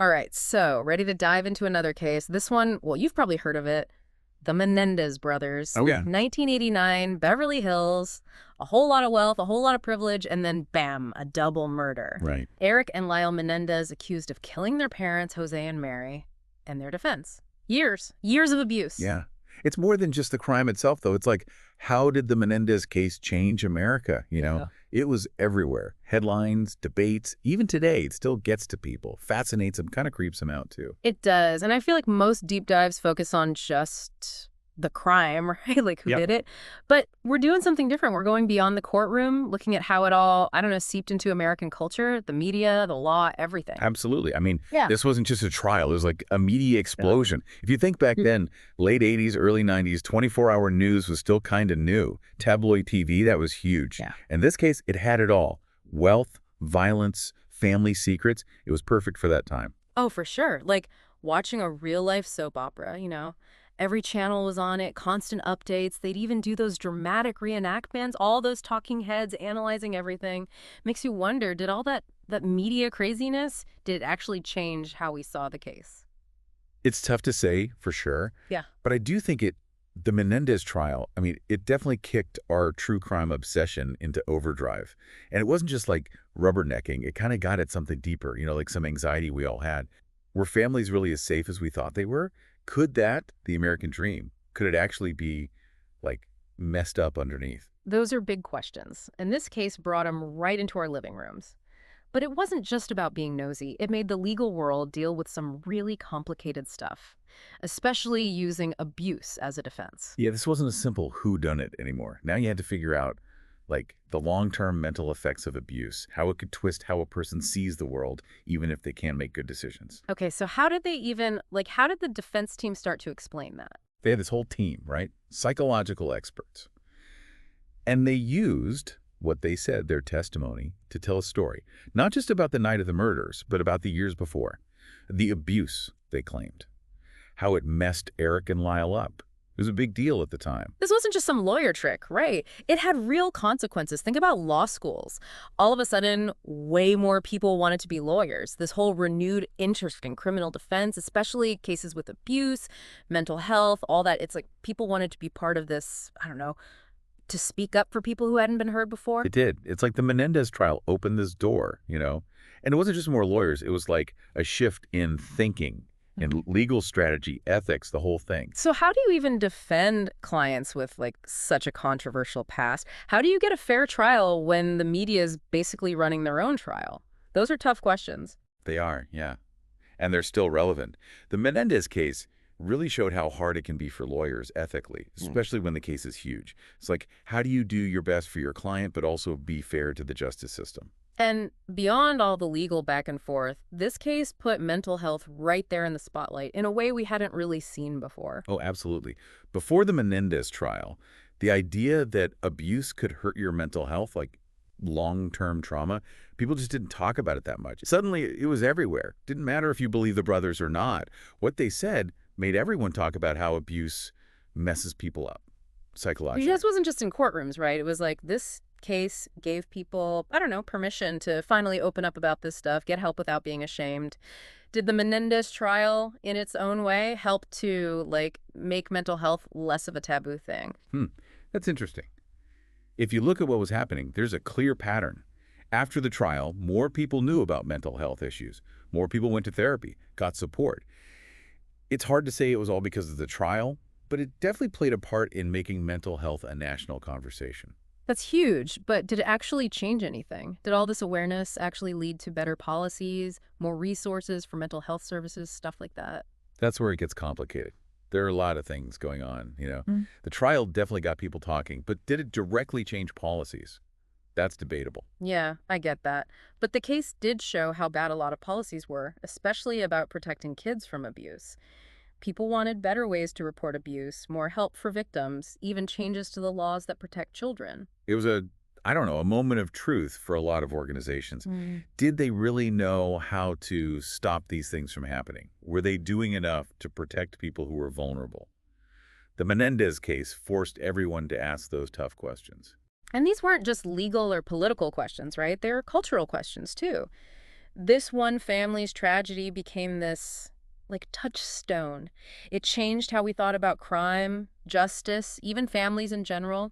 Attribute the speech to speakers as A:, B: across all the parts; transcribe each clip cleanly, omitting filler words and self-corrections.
A: All right, so ready to dive into another case. This one, well, you've probably heard of it. The Menendez brothers.
B: Oh, yeah.
A: 1989, Beverly Hills, a whole lot of wealth, a whole lot of privilege, and then bam, a double murder.
B: Right.
A: Eric and Lyle Menendez accused of killing their parents, Jose and Mary, and their defense. Years of abuse.
B: Yeah. It's more than just the crime itself, though. It's like, how did the Menendez case change America?
A: Yeah.
B: It was everywhere. Headlines, debates, even today, it still gets to people, fascinates them, kind of creeps them out, too.
A: It does. And I feel like most deep dives focus on just the crime, right? Like who
B: Yep.
A: did it. But we're doing something different. We're going beyond the courtroom, looking at how it all, I don't know, seeped into American culture, the media, the law, everything.
B: Absolutely. I mean,
A: Yeah.
B: this wasn't just a trial. It was like a media explosion. If you think back then, late 80s, early 90s, 24-hour news was still kind of new. Tabloid TV, that was huge.
A: Yeah.
B: In this case, it had it all. Wealth, violence, family secrets. It was perfect for that time.
A: Oh, for sure. Like watching a real life soap opera, you know. Every channel was on it, constant updates. They'd even do those dramatic reenactments, all those talking heads analyzing everything. Makes you wonder, did all that media craziness, did it actually change how we saw the case?
B: It's tough to say for sure,
A: Yeah.
B: but I do think the Menendez trial, I mean, it definitely kicked our true crime obsession into overdrive. And it wasn't just like rubbernecking. It kind of got at something deeper, like some anxiety we all had. Were families really as safe as we thought they were? Could that, the American dream, could it actually be, like, messed up underneath?
A: Those are big questions, and this case brought them right into our living rooms. But it wasn't just about being nosy. It made the legal world deal with some really complicated stuff, especially using abuse as a defense.
B: Yeah, this wasn't a simple whodunit anymore. Now you had to figure out, like, the long-term mental effects of abuse, how it could twist how a person sees the world, even if they can make good decisions.
A: Okay, so how did how did the defense team start to explain that?
B: They had this whole team, right? Psychological experts. And they used what they said, their testimony, to tell a story. Not just about the night of the murders, but about the years before. The abuse, they claimed. How it messed Eric and Lyle up. It was a big deal at the time.
A: This wasn't just some lawyer trick, right? It had real consequences. Think about law schools. All of a sudden, way more people wanted to be lawyers. This whole renewed interest in criminal defense, especially cases with abuse, mental health, all that. It's like people wanted to be part of this, I don't know, to speak up for people who hadn't been heard before.
B: It did. It's like the Menendez trial opened this door. And it wasn't just more lawyers. It was like a shift in thinking, in legal strategy, ethics, the whole thing.
A: So how do you even defend clients with like such a controversial past? How do you get a fair trial when the media is basically running their own trial? Those are tough questions.
B: They are, yeah. And they're still relevant. The Menendez case really showed how hard it can be for lawyers ethically, especially when the case is huge. It's like, how do you do your best for your client, but also be fair to the justice system?
A: And beyond all the legal back and forth, this case put mental health right there in the spotlight in a way we hadn't really seen before.
B: Oh, absolutely. Before the Menendez trial, the idea that abuse could hurt your mental health, like long-term trauma, people just didn't talk about it that much. Suddenly, it was everywhere. Didn't matter if you believe the brothers or not. What they said made everyone talk about how abuse messes people up psychologically.
A: This wasn't just in courtrooms, right? It was like this case gave people, I don't know, permission to finally open up about this stuff, get help without being ashamed. Did the Menendez trial, in its own way, help to, like, make mental health less of a taboo thing?
B: That's interesting. If you look at what was happening, there's a clear pattern. After the trial, more people knew about mental health issues. More people went to therapy, got support. It's hard to say it was all because of the trial, but it definitely played a part in making mental health a national conversation.
A: That's huge, but did it actually change anything? Did all this awareness actually lead to better policies, more resources for mental health services, stuff like that?
B: That's where it gets complicated. There are a lot of things going on. The trial definitely got people talking, but did it directly change policies? That's debatable.
A: Yeah, I get that. But the case did show how bad a lot of policies were, especially about protecting kids from abuse. People wanted better ways to report abuse, more help for victims, even changes to the laws that protect children.
B: It was a moment of truth for a lot of organizations. Did they really know how to stop these things from happening? Were they doing enough to protect people who were vulnerable? The Menendez case forced everyone to ask those tough questions.
A: And these weren't just legal or political questions, right? They were cultural questions, too. This one family's tragedy became this, like, touchstone. It changed how we thought about crime, justice, even families in general.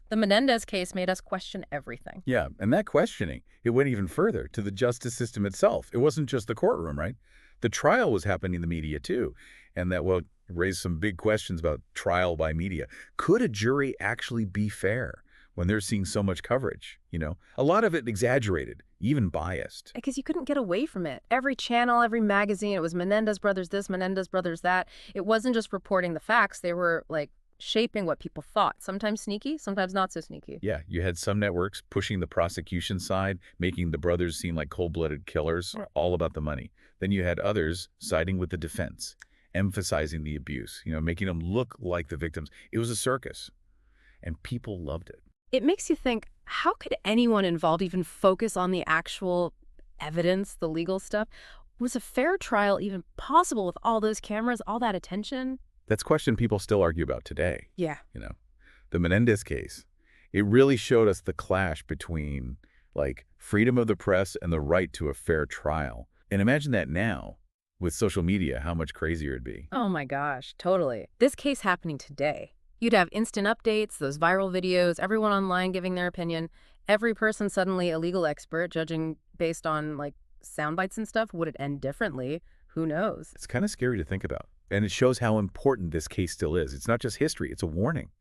A: The Menendez case made us question everything.
B: Yeah, and that questioning, it went even further to the justice system itself. It wasn't just the courtroom, right? The trial was happening in the media too, and that, well, raised some big questions about trial by media. Could a jury actually be fair when they're seeing so much coverage, you know? A lot of it exaggerated, even biased.
A: Because you couldn't get away from it. Every channel, every magazine, it was Menendez brothers this, Menendez brothers that. It wasn't just reporting the facts. They were, like, shaping what people thought. Sometimes sneaky, sometimes not so sneaky.
B: Yeah, you had some networks pushing the prosecution side, making the brothers seem like cold-blooded killers,
A: Right.
B: all about the money. Then you had others siding with the defense, emphasizing the abuse, making them look like the victims. It was a circus, and people loved it.
A: It makes you think, how could anyone involved even focus on the actual evidence, the legal stuff? Was a fair trial even possible with all those cameras, all that attention?
B: That's a question people still argue about today,
A: Yeah.
B: you know. The Menendez case, it really showed us the clash between, like, freedom of the press and the right to a fair trial. And imagine that now, with social media, how much crazier it'd be.
A: Oh my gosh, totally. This case happening today. You'd have instant updates, those viral videos, everyone online giving their opinion, every person suddenly a legal expert judging based on, like, sound bites and stuff. Would it end differently? Who knows?
B: It's kind of scary to think about. And it shows how important this case still is. It's not just history, it's a warning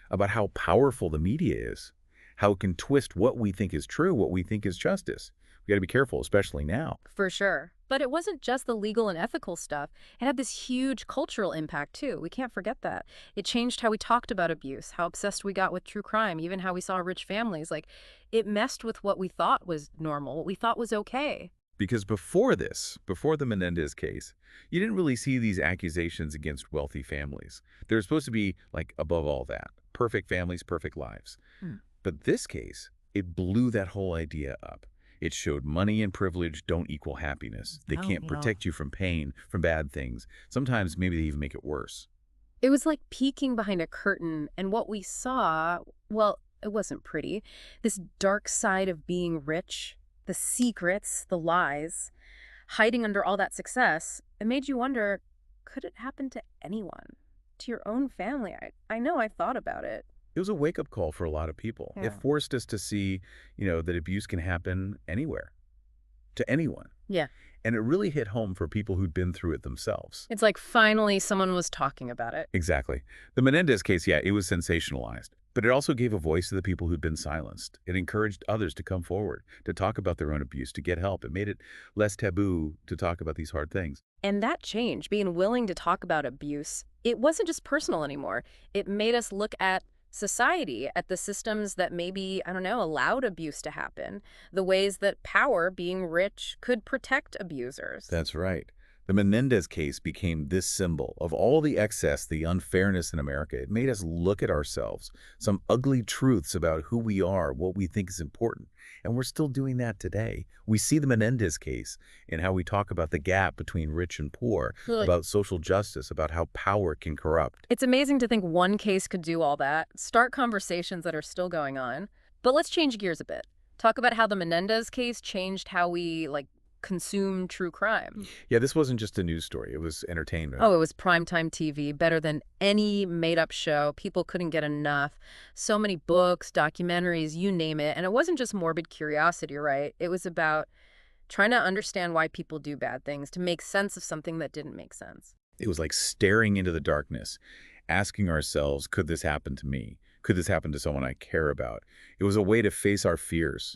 B: about how powerful the media is, how it can twist what we think is true, what we think is justice. We got to be careful, especially now.
A: For sure. But it wasn't just the legal and ethical stuff. It had this huge cultural impact, too. We can't forget that. It changed how we talked about abuse, how obsessed we got with true crime, even how we saw rich families. Like, it messed with what we thought was normal, what we thought was okay.
B: Because before this, before the Menendez case, you didn't really see these accusations against wealthy families. They're supposed to be, like, above all that. Perfect families, perfect lives.
A: Hmm.
B: But this case, it blew that whole idea up. It showed money and privilege don't equal happiness. They
A: Oh,
B: can't
A: yeah.
B: protect you from pain, from bad things. Sometimes maybe they even make it worse.
A: It was like peeking behind a curtain, and what we saw, well, it wasn't pretty. This dark side of being rich, the secrets, the lies, hiding under all that success, it made you wonder, could it happen to anyone? To your own family? I know I've thought about it.
B: It was a wake-up call for a lot of people. It
A: Yeah.
B: forced us to see, that abuse can happen anywhere, to anyone.
A: Yeah.
B: And it really hit home for people who'd been through it themselves.
A: It's like finally someone was talking about it.
B: Exactly. The Menendez case, yeah, it was sensationalized. But it also gave a voice to the people who'd been silenced. It encouraged others to come forward, to talk about their own abuse, to get help. It made it less taboo to talk about these hard things.
A: And that change, being willing to talk about abuse, it wasn't just personal anymore. It made us look at society, at the systems that maybe, I don't know, allowed abuse to happen, the ways that power, being rich, could protect abusers.
B: That's right. The Menendez case became this symbol of all the excess, the unfairness in America. It made us look at ourselves, some ugly truths about who we are, what we think is important. And we're still doing that today. We see the Menendez case in how we talk about the gap between rich and poor,
A: Really?
B: about social justice, about how power can corrupt.
A: It's amazing to think one case could do all that, start conversations that are still going on. But let's change gears a bit. Talk about how the Menendez case changed how we, like, consume true crime.
B: Yeah, this wasn't just a news story. It was entertainment.
A: Oh, it was primetime TV, better than any made-up show. People couldn't get enough. So many books, documentaries, you name it. And it wasn't just morbid curiosity, right? It was about trying to understand why people do bad things, to make sense of something that didn't make sense.
B: It was like staring into the darkness, asking ourselves, could this happen to me? Could this happen to someone I care about? It was a way to face our fears,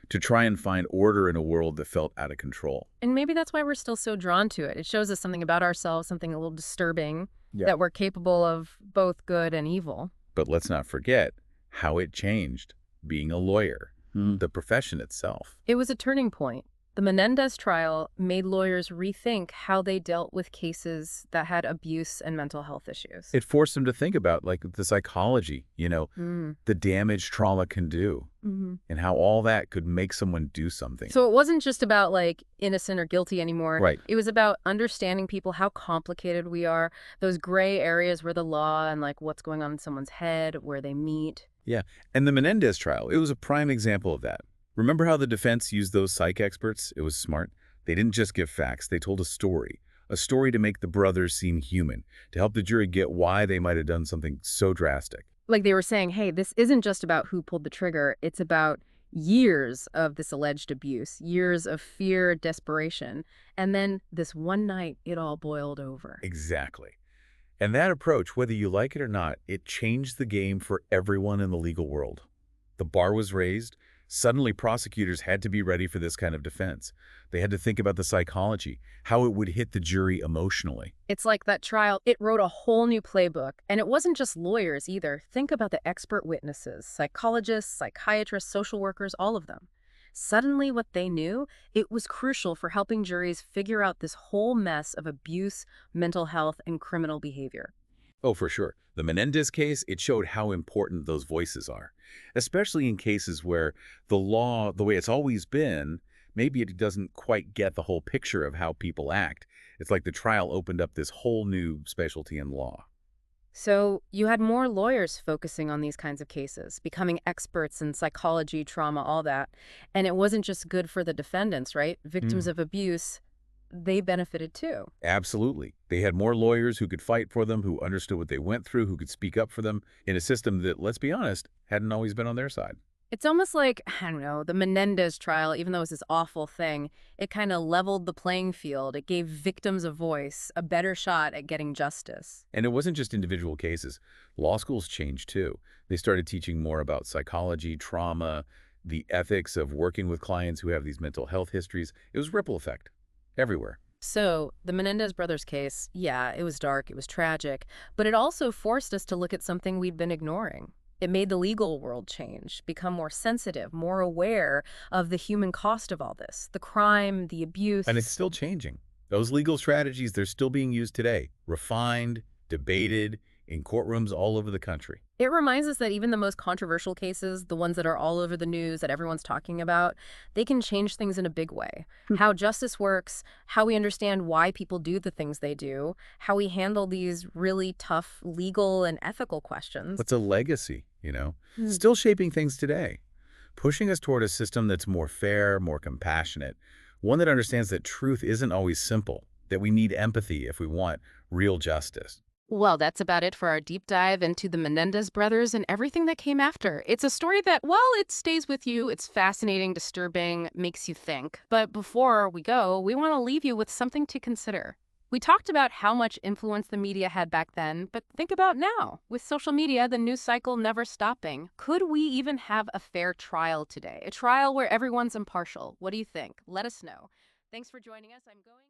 B: to try and find order in a world that felt out of control.
A: And maybe that's why we're still so drawn to it. It shows us something about ourselves, something a little disturbing,
B: Yeah.
A: that we're capable of both good and evil.
B: But let's not forget how it changed being a lawyer, the profession itself.
A: It was a turning point. The Menendez trial made lawyers rethink how they dealt with cases that had abuse and mental health issues.
B: It forced them to think about, like, the psychology, the damage trauma can do, and how all that could make someone do something.
A: So it wasn't just about, like, innocent or guilty anymore.
B: Right.
A: It was about understanding people, how complicated we are, those gray areas where the law and, like, what's going on in someone's head, where they meet.
B: Yeah. And the Menendez trial, it was a prime example of that. Remember how the defense used those psych experts? It was smart. They didn't just give facts, they told a story to make the brothers seem human, to help the jury get why they might have done something so drastic.
A: Like they were saying, hey, this isn't just about who pulled the trigger. It's about years of this alleged abuse, years of fear, desperation. And then this one night, it all boiled over.
B: Exactly. And that approach, whether you like it or not, it changed the game for everyone in the legal world. The bar was raised. Suddenly, prosecutors had to be ready for this kind of defense. They had to think about the psychology, how it would hit the jury emotionally.
A: It's like that trial, it wrote a whole new playbook. And it wasn't just lawyers either. Think about the expert witnesses, psychologists, psychiatrists, social workers, all of them. Suddenly, what they knew, it was crucial for helping juries figure out this whole mess of abuse, mental health, and criminal behavior.
B: Oh, for sure. The Menendez case, it showed how important those voices are, especially in cases where the law, the way it's always been, maybe it doesn't quite get the whole picture of how people act. It's like the trial opened up this whole new specialty in law.
A: So you had more lawyers focusing on these kinds of cases, becoming experts in psychology, trauma, all that. And it wasn't just good for the defendants, right? Victims
B: Mm.
A: of abuse, they benefited too.
B: Absolutely. They had more lawyers who could fight for them, who understood what they went through, who could speak up for them in a system that, let's be honest, hadn't always been on their side.
A: It's almost like, I don't know, the Menendez trial, even though it was this awful thing, it kind of leveled the playing field. It gave victims a voice, a better shot at getting justice.
B: And it wasn't just individual cases. Law schools changed too. They started teaching more about psychology, trauma, the ethics of working with clients who have these mental health histories. It was ripple effect everywhere.
A: So, the Menendez brothers case, yeah, it was dark, it was tragic, but it also forced us to look at something we'd been ignoring. It made the legal world change, become more sensitive, more aware of the human cost of all this, the crime, the
B: And it's
A: abuse.
B: still changing. Those legal strategies, they're still being used today, refined, debated in courtrooms all over the country.
A: It reminds us that even the most controversial cases, the ones that are all over the news that everyone's talking about, they can change things in a big way. How justice works, how we understand why people do the things they do, how we handle these really tough legal and ethical questions.
B: What's a legacy?
A: Hmm.
B: Still shaping things today, pushing us toward a system that's more fair, more compassionate, one that understands that truth isn't always simple, that we need empathy if we want real justice.
A: Well, that's about it for our deep dive into the Menendez brothers and everything that came after. It's a story that, well, it stays with you. It's fascinating, disturbing, makes you think. But before we go, we want to leave you with something to consider. We talked about how much influence the media had back then, but think about now. With social media, the news cycle never stopping, could we even have a fair trial today? A trial where everyone's impartial? What do you think? Let us know. Thanks for joining us. I'm going.